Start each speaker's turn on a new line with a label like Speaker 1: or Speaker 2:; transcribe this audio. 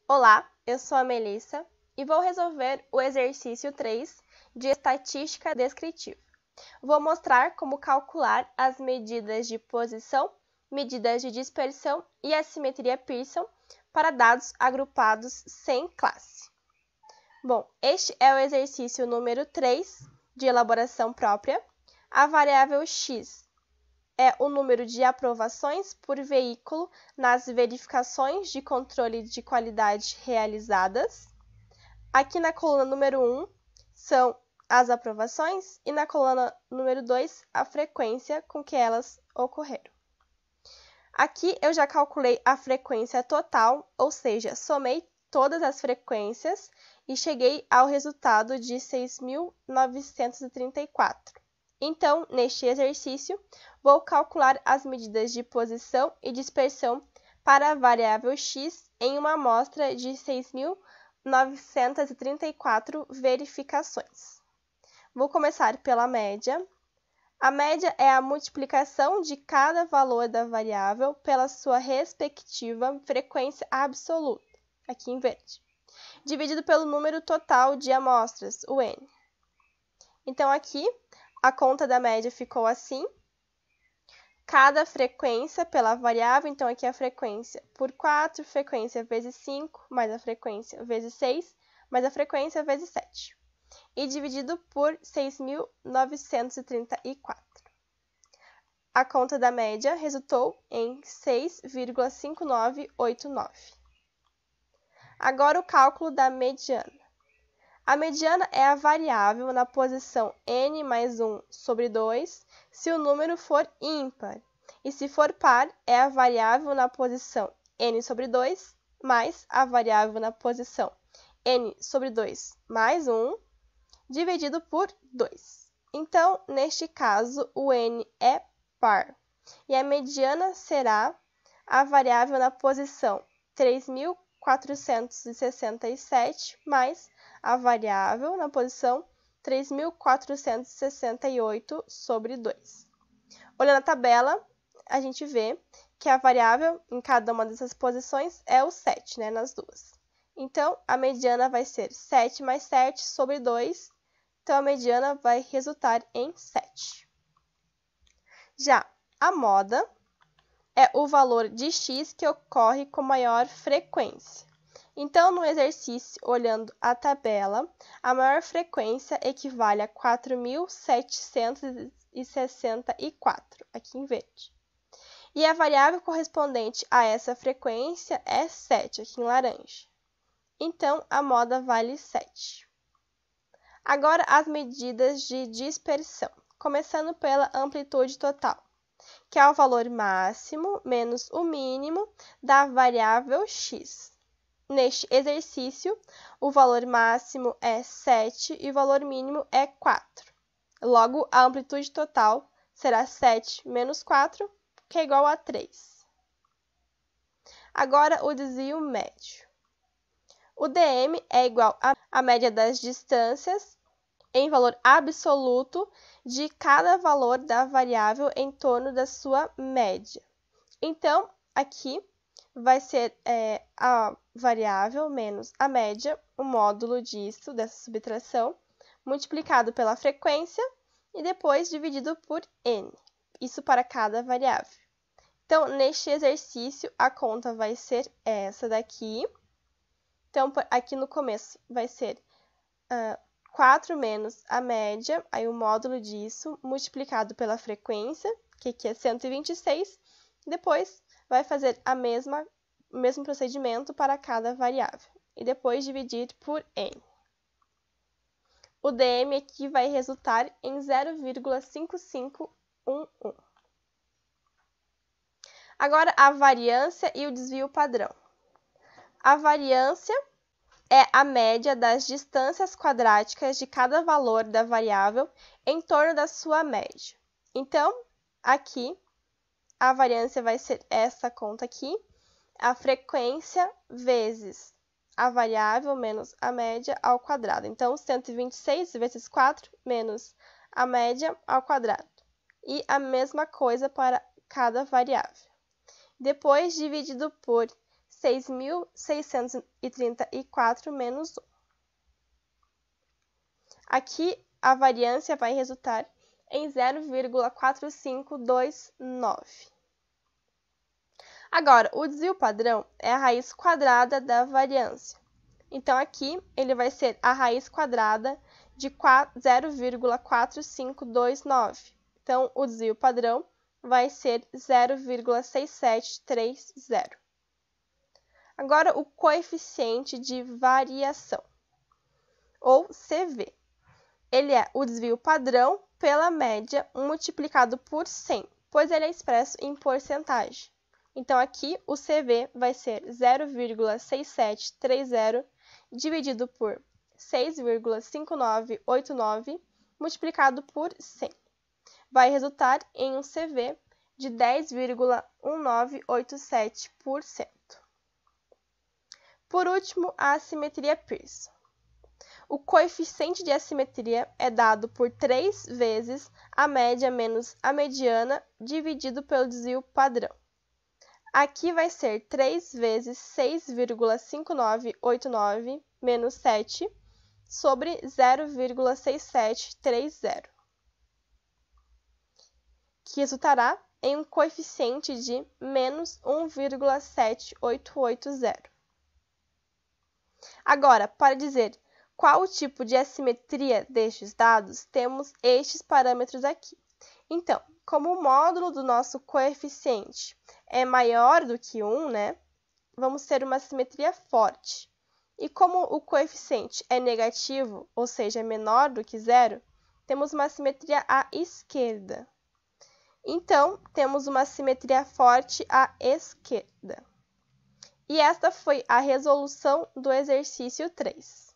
Speaker 1: Olá, eu sou a Melissa e vou resolver o exercício 3 de estatística descritiva. Vou mostrar como calcular as medidas de posição, medidas de dispersão e a simetria Pearson para dados agrupados sem classe. Bom, este é o exercício número 3 de elaboração própria. A variável x é o número de aprovações por veículo nas verificações de controle de qualidade realizadas. Aqui na coluna número 1 são as aprovações e na coluna número 2 a frequência com que elas ocorreram. Aqui eu já calculei a frequência total, ou seja, somei todas as frequências e cheguei ao resultado de 6.934. Então, neste exercício, vou calcular as medidas de posição e dispersão para a variável x em uma amostra de 6.934 verificações. Vou começar pela média. A média é a multiplicação de cada valor da variável pela sua respectiva frequência absoluta, aqui em verde, dividido pelo número total de amostras, o n. Então, aqui, a conta da média ficou assim. Cada frequência pela variável, então aqui a frequência por 4, frequência vezes 5, mais a frequência vezes 6, mais a frequência vezes 7. E dividido por 6.934. A conta da média resultou em 6,5989. Agora o cálculo da mediana. A mediana é a variável na posição n mais 1 sobre 2, se o número for ímpar. E se for par, é a variável na posição n sobre 2, mais a variável na posição n sobre 2 mais 1, dividido por 2. Então, neste caso, o n é par. E a mediana será a variável na posição 3.467 mais a variável na posição 3.468 sobre 2. Olhando a tabela, a gente vê que a variável em cada uma dessas posições é o 7, né, nas duas. Então, a mediana vai ser 7 mais 7 sobre 2, então a mediana vai resultar em 7. Já a moda é o valor de x que ocorre com maior frequência. Então, no exercício, olhando a tabela, a maior frequência equivale a 4.764, aqui em verde. E a variável correspondente a essa frequência é 7, aqui em laranja. Então, a moda vale 7. Agora, as medidas de dispersão, começando pela amplitude total, que é o valor máximo menos o mínimo da variável x. Neste exercício, o valor máximo é 7 e o valor mínimo é 4. Logo, a amplitude total será 7 menos 4, que é igual a 3. Agora, o desvio médio. O dm é igual à média das distâncias em valor absoluto de cada valor da variável em torno da sua média. Então, aqui vai ser a variável menos a média, o módulo disso, dessa subtração, multiplicado pela frequência e depois dividido por n. Isso para cada variável. Então, neste exercício, a conta vai ser essa daqui. Então, aqui no começo vai ser 4 menos a média, aí o módulo disso, multiplicado pela frequência, que aqui é 126, depois vai fazer o mesmo procedimento para cada variável, e depois dividir por n. O dm aqui vai resultar em 0,5511. Agora, a variância e o desvio padrão. A variância é a média das distâncias quadráticas de cada valor da variável em torno da sua média. Então, aqui, a variância vai ser essa conta aqui, a frequência vezes a variável menos a média ao quadrado. Então, 126 vezes 4 menos a média ao quadrado. E a mesma coisa para cada variável. Depois, dividido por 6.634 menos 1. Aqui, a variância vai resultar em 0,4529. Agora, o desvio padrão é a raiz quadrada da variância. Então, aqui, ele vai ser a raiz quadrada de 0,4529. Então, o desvio padrão vai ser 0,6730. Agora, o coeficiente de variação, ou CV. Ele é o desvio padrão pela média multiplicado por 100, pois ele é expresso em porcentagem. Então, aqui, o CV vai ser 0,6730 dividido por 6,5989 multiplicado por 100. Vai resultar em um CV de 10,1987%. Por último, a assimetria Pearson. O coeficiente de assimetria é dado por 3 vezes a média menos a mediana dividido pelo desvio padrão. Aqui vai ser 3 vezes 6,5989 menos 7 sobre 0,6730, que resultará em um coeficiente de menos 1,7880. Agora, para dizer qual o tipo de assimetria destes dados, temos estes parâmetros aqui. Então, como o módulo do nosso coeficiente é maior do que 1, né, vamos ter uma assimetria forte. E como o coeficiente é negativo, ou seja, é menor do que 0, temos uma assimetria à esquerda. Então, temos uma assimetria forte à esquerda. E esta foi a resolução do exercício 3.